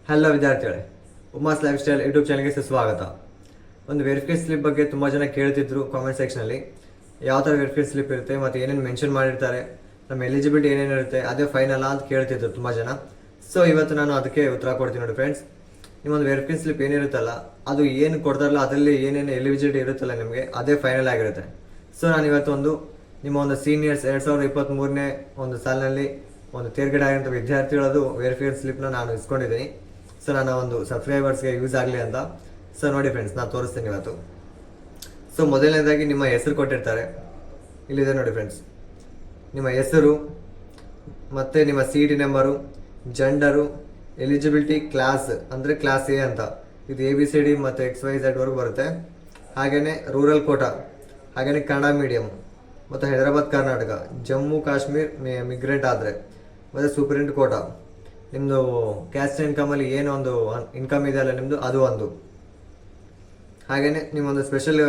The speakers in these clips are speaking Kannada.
ಹಲೋ ವಿದ್ಯಾರ್ಥಿಗಳೇ, ಉಮಾಸ್ ಲೈಫ್ ಸ್ಟೈಲ್ ಯೂಟ್ಯೂಬ್ ಚಾನಲ್ಗೆ ಸ್ವಾಗತ. ಒಂದು ವೆರಿಫಿಕೇಷನ್ ಸ್ಲಿಪ್ ಬಗ್ಗೆ ತುಂಬ ಜನ ಕೇಳ್ತಿದ್ರು ಕಾಮೆಂಟ್ ಸೆಕ್ಷನಲ್ಲಿ. ಯಾವ ಥರ ವೆರಿಫಿಕೇಷನ್ ಸ್ಲಿಪ್ ಇರುತ್ತೆ ಮತ್ತು ಏನೇನು ಮೆನ್ಷನ್ ಮಾಡಿರ್ತಾರೆ, ನಮ್ಮ ಎಲಿಜಿಬಿಲಿಟಿ ಏನೇನು ಇರುತ್ತೆ, ಅದೇ ಫೈನಲ್ಲ ಅಂತ ಕೇಳ್ತಿದ್ರು ತುಂಬ ಜನ. ಸೊ ಇವತ್ತು ನಾನು ಅದಕ್ಕೆ ಉತ್ತರ ಕೊಡ್ತೀನಿ ನೋಡಿ ಫ್ರೆಂಡ್ಸ್. ನಿಮ್ಮೊಂದು ವೆರಿಫಿಕೇಷನ್ ಸ್ಲಿಪ್ ಏನಿರುತ್ತಲ್ಲ, ಅದು ಏನು ಕೊಡ್ತಾರಲ್ಲ ಅದರಲ್ಲಿ ಏನೇನು ಎಲಿಜಿಬಿಲಿಟಿ ಇರುತ್ತಲ್ಲ ನಿಮಗೆ, ಅದೇ ಫೈನಲ್ ಆಗಿರುತ್ತೆ. ಸೊ ನಾನು ಇವತ್ತು ನಿಮ್ಮ ಒಂದು ಸೀನಿಯರ್ಸ್ 2023ನೇ ಒಂದು ಸಾಲಿನಲ್ಲಿ ಒಂದು ತೇರ್ಗಡೆ ಆಗಿರೋ ವಿದ್ಯಾರ್ಥಿಗಳದು ವೆರಿಫಿಕೇಷನ್ ಸ್ಲಿಪ್ನ ನಾನು ಇಸ್ಕೊಂಡಿದ್ದೀನಿ. ಸೊ ನನ್ನ ಒಂದು ಸಬ್ಸ್ಕ್ರೈಬರ್ಸ್ಗೆ ಯೂಸ್ ಆಗಲಿ ಅಂತ. ಸೊ ನೋಡಿ ಫ್ರೆಂಡ್ಸ್, ನಾನು ತೋರಿಸ್ತೀನಿ ಇವತ್ತು. ಸೊ ಮೊದಲನೇದಾಗಿ ನಿಮ್ಮ ಹೆಸರು ಕೊಟ್ಟಿರ್ತಾರೆ, ಇಲ್ಲಿದೆ ನೋಡಿ ಫ್ರೆಂಡ್ಸ್. ನಿಮ್ಮ ಹೆಸರು ಮತ್ತು ನಿಮ್ಮ CT number, gender, eligibility class ಅಂದರೆ ಕ್ಲಾಸ್ A ಅಂತ, ಇದು ABCD ಮತ್ತು XYZ ವರೆಗೂ ಬರುತ್ತೆ. ಹಾಗೆಯೇ ರೂರಲ್ ಕೋಟಾ, ಹಾಗೆಯೇ ಕನ್ನಡ ಮೀಡಿಯಮ್ ಮತ್ತು ಹೈದರಾಬಾದ್ ಕರ್ನಾಟಕ, ಜಮ್ಮು ಕಾಶ್ಮೀರ್ ಮಿಗ್ರೆಂಟ್ ಆದರೆ, ಮತ್ತು ಸೂಪರಿಂಟ್ ಕೋಟಾ, ನಿಮ್ಮದು ಕ್ಯಾಸ್ಟ್ ಇನ್ಕಮಲ್ಲಿ ಏನೊಂದು ಇನ್ಕಮ್ ಇದೆಯಲ್ಲ ನಿಮ್ಮದು, ಅದು ಒಂದು. ಹಾಗೆಯೇ ನಿಮ್ಮೊಂದು ಸ್ಪೆಷಲ್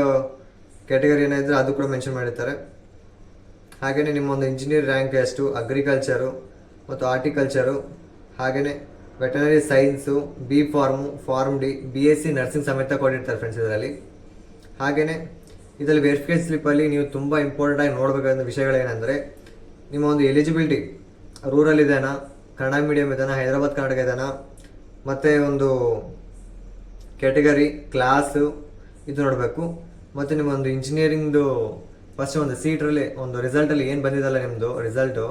ಕ್ಯಾಟಗರಿ ಏನಿದ್ರೆ ಅದು ಕೂಡ ಮೆನ್ಷನ್ ಮಾಡಿರ್ತಾರೆ. ಹಾಗೆಯೇ ನಿಮ್ಮೊಂದು ಇಂಜಿನಿಯರ್ ರ್ಯಾಂಕ್ ಎಷ್ಟು, ಅಗ್ರಿಕಲ್ಚರು ಮತ್ತು ಆರ್ಟಿಕಲ್ಚರು, ಹಾಗೆಯೇ veterinary science, B pharm, pharm D, BSc nursing ಸಮೇತ ಕೊಟ್ಟಿರ್ತಾರೆ ಫ್ರೆಂಡ್ಸ್ ಇದರಲ್ಲಿ. ಹಾಗೆಯೇ ಇದರಲ್ಲಿ ವೆರಿಫಿಕೇಷನ್ ಸ್ಲಿಪ್ಪಲ್ಲಿ ನೀವು ತುಂಬ ಇಂಪಾರ್ಟೆಂಟಾಗಿ ನೋಡಬೇಕಾದ ವಿಷಯಗಳೇನೆಂದರೆ, ನಿಮ್ಮ ಒಂದು ಎಲಿಜಿಬಿಲಿಟಿ ರೂರಲ್ ಇದೆನಾ, ಕನ್ನಡ ಮೀಡಿಯಮ್ ಇದೆನಾ, ಹೈದರಾಬಾದ್ ಕರ್ನಾಟಕ ಇದೆನಾ, ಮತ್ತು ಒಂದು ಕ್ಯಾಟಗರಿ ಕ್ಲಾಸು ಇದು ನೋಡಬೇಕು. ಮತ್ತು ನಿಮ್ಮೊಂದು ಇಂಜಿನಿಯರಿಂಗ್ದು ಫಸ್ಟ್ ಒಂದು ಸೀಟ್ರಲ್ಲಿ ಒಂದು ರಿಸಲ್ಟಲ್ಲಿ ಏನು ಬಂದಿದ್ದಲ್ಲ ನಿಮ್ಮದು ರಿಸಲ್ಟು,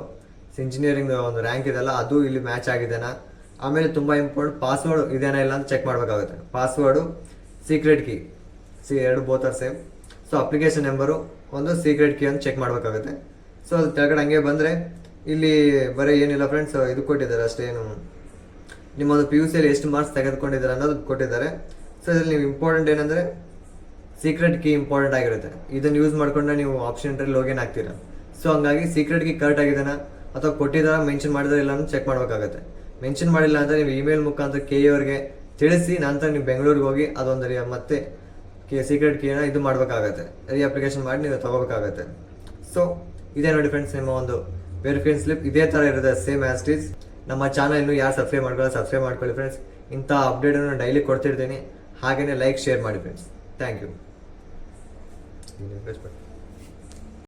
ಇಂಜಿನಿಯರಿಂಗ್ ಒಂದು ರ್ಯಾಂಕ್ ಇದೆಯಲ್ಲ ಅದು ಇಲ್ಲಿ ಮ್ಯಾಚ್ ಆಗಿದೆನಾ. ಆಮೇಲೆ ತುಂಬ ಇಂಪಾರ್ಟೆಂಟ್ ಪಾಸ್ವರ್ಡ್ ಇದೇನಾ ಇಲ್ಲ ಅಂತ ಚೆಕ್ ಮಾಡಬೇಕಾಗುತ್ತೆ. ಪಾಸ್ವರ್ಡು, ಸೀಕ್ರೆಟ್ ಕೀ, ಎರಡು both are same. So application number, ಒಂದು ಸೀಕ್ರೆಟ್ ಕೀ ಅಂತ ಚೆಕ್ ಮಾಡಬೇಕಾಗುತ್ತೆ. ಸೊ ಅದು ಕೆಳಗಡೆ ಹಂಗೆ ಬಂದರೆ ಇಲ್ಲಿ ಬರೀ ಏನಿಲ್ಲ ಫ್ರೆಂಡ್ಸ್, ಇದು ಕೊಟ್ಟಿದ್ದಾರೆ ಅಷ್ಟೇನು, ನಿಮ್ಮೊಂದು PUCಯಲ್ಲಿ ಎಷ್ಟು ಮಾರ್ಕ್ಸ್ ತೆಗೆದುಕೊಂಡಿದ್ದಾರೆ ಅನ್ನೋದು ಕೊಟ್ಟಿದ್ದಾರೆ. ಸೊ ಇದರಲ್ಲಿ ನೀವು ಇಂಪಾರ್ಟೆಂಟ್ ಏನಂದರೆ ಸೀಕ್ರೆಟ್ ಕೀ ಇಂಪಾರ್ಟೆಂಟ್ ಆಗಿರುತ್ತೆ. ಇದನ್ನು ಯೂಸ್ ಮಾಡ್ಕೊಂಡ್ರೆ ನೀವು ಆಪ್ಷನ್ ಎಂಟ್ರಲ್ಲಿ ಲಾಗಿನ್ ಆಗ್ತೀರಾ. ಸೊ ಹಂಗಾಗಿ ಸೀಕ್ರೆಟ್ ಕೀ ಕರೆಕ್ಟ್ ಆಗಿದೆನಾ ಅಥವಾ ಕೊಟ್ಟಿದ್ದಾರಾ, ಮೆನ್ಷನ್ ಮಾಡಿದ್ರೆ ಇಲ್ಲ ಅಂತ ಚೆಕ್ ಮಾಡಬೇಕಾಗುತ್ತೆ. ಮೆನ್ಷನ್ ಮಾಡಿಲ್ಲ ಅಂದರೆ ನೀವು ಇಮೇಲ್ ಮುಖಾಂತರ KE ಅವ್ರಿಗೆ ತಿಳಿಸಿ, ನಂತರ ನೀವು ಬೆಂಗಳೂರಿಗೆ ಹೋಗಿ ಅದೊಂದು ಮತ್ತೆ ಸೀಕ್ರೆಟ್ ಕೀನ ಇದು ಮಾಡಬೇಕಾಗತ್ತೆ, ಅಪ್ಲಿಕೇಶನ್ ಮಾಡಿ ನೀವು ತಗೋಬೇಕಾಗತ್ತೆ. ಸೊ ಇದೇ ನೋಡಿ ಫ್ರೆಂಡ್ಸ್, ನಿಮ್ಮ ಒಂದು ವೆರಿಫಿಕೇಷನ್ ಸ್ಲಿಪ್ ಇದೇ ಥರ ಇರುತ್ತೆ, ಸೇಮ್ ಆಸ್ ಇಟ್ ಈಸ್. ನಮ್ಮ ಚಾನಲ್ ಇನ್ನೂ ಯಾರು ಸಬ್ಸ್ಕ್ರೈಬ್ ಮಾಡ್ಕೊಳ್ಳಿ ಫ್ರೆಂಡ್ಸ್. ಇಂಥ ಅಪ್ಡೇಟನ್ನು ಡೈಲಿ ಕೊಡ್ತಿರ್ತೀನಿ. ಹಾಗೆಯೇ ಲೈಕ್ ಶೇರ್ ಮಾಡಿ ಫ್ರೆಂಡ್ಸ್. Thank you.